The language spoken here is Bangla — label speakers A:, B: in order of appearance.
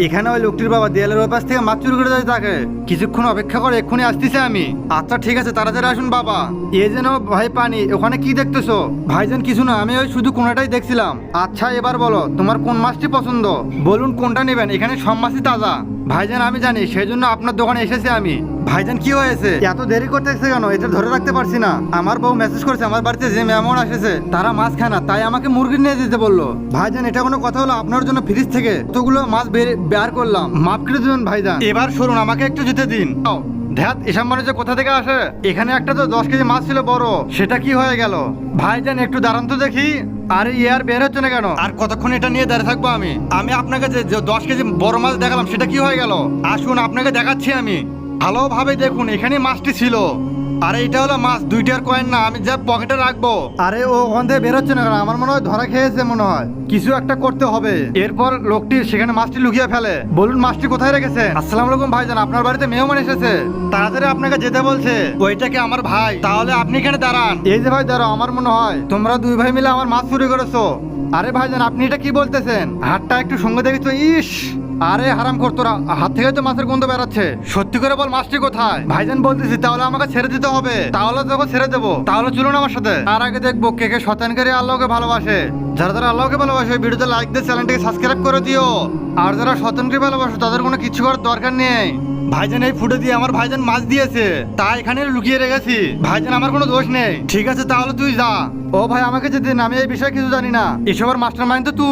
A: এখানে ওই লোকটির বাবা দেয়ালের ওই পাশ থেকে মাছ চুরি করে যায় তাকে। কিছুক্ষণ অপেক্ষা করে এক্ষুনি আসতেছে আমি। আচ্ছা ঠিক আছে, তাড়াতাড়ি আসুন বাবা। এ যেন ভাই পানি, ওখানে কি দেখতেছো? ভাইজান কিছু না, আমি ওই শুধু কোনাটাই দেখছিলাম। আচ্ছা এবার বলো তোমার কোন মাছটি পছন্দ, বলুন কোনটা নেবেন, এখানে সব মাছই তাজা। ভাইজান আমি জানি, সেই জন্য আপনার দোকানে এসেছি আমি। ভাইজান কি হয়েছে, এত দেরি করতেছে কেন? এটা ধরে রাখতে পারছি না। আমার বউ মেসেজ করেছে আমার বাড়িতে যে মেহমান এসেছে তারা মাছ খায় না, তাই আমাকে মুরগি নিয়ে যেতে বললো। ভাইজান এটা কোনো কথা হলো? আপনার জন্য ফ্রিজ থেকে কতগুলো মাছ বের করলাম, মাফ করে দেবেন ভাইজান। এবার শুনুন, আমাকে একটু যেতে দিন। ধ্যাত, এসব মানুষ যে কোথা থেকে আসে? এখানে একটা তো 10 কেজি মাছ ছিল বড়, সেটা কি হয়ে গেল? ভাইজান একটু দাঁড়ান তো দেখি। আরে ইয়ার বের হচ্ছে না কেন? আর কতক্ষণ এটা নিয়ে দাঁড়িয়ে থাকবো আমি আপনাকে যে 10 কেজি বড় মাছ দেখালাম সেটা কি হয়ে গেল? আসুন আপনাকে দেখাচ্ছি আমি। ভালোভাবে দেখুন, এখানে মাছটি ছিল। আরে এটা হলো মাছ, 2টার কয়েন না, আমি যা পকেটে রাখবো। আরে ও ওখান থেকে বেরোচ্ছে না কেন? আমার মনে হয় ধরা খেয়েছে মনে হয়, কিছু একটা করতে হবে। এরপর লোকটি সেখানে মাছটি লুকিয়ে ফেলে। বলুন মাছটি কোথায় রেখেছে? আসসালামু আলাইকুম ভাইজান, আপনার বাড়িতে মেহমান এসেছে, তাড়াতাড়ি আপনাকে যেতে বলছে। ওইটাকে আমার ভাই, তাহলে আপনি এখানে দাঁড়ান। এই যে ভাই দাঁড়াও, আমার মনে হয় তোমরা 2 ভাই মিলে আমার মাছ চুরি করেছো। আরে ভাইজান আপনি এটা কি বলতেছেন? হাতটা একটু সঙ্গে দেখি তো। ইস, আরে হারাম করতোরা, হাত থেকে তো মাছের গন্ধ বেরাচ্ছে। সত্যি করে বল মাছটি কোথায়? ভাইজান বলতেছি, তাহলে আমাকে ছেড়ে দিতে হবে। তাহলে তোকে ছেড়ে দেবো, তাহলে চলুন আমার সাথে। তার আগে দেখবো কে কে শয়তানকারী আল্লাহকে ভালোবাসে। যারা যারা আল্লাহকে ভালোবাসে ভিডিওতে লাইক দিয়ে চ্যানেলটাকে সাবস্ক্রাইব করে দিও। আর যারা শয়তানকে ভালোবাসে তাদের কোনো কিছু করার দরকার নেই। ভাইজান এই ফুটে দিয়ে আমার ভাইজান মাছ দিয়েছে, তাই এখানে লুকিয়ে রেখেছি। ভাইজান আমার কোনো দোষ নেই। ঠিক আছে তাহলে তুই যা। ও ভাই আমাকে যেতে দিন, আমি এই বিষয়ে কিছু জানি না। এসবের মাস্টার মাইন্ড তো তুই।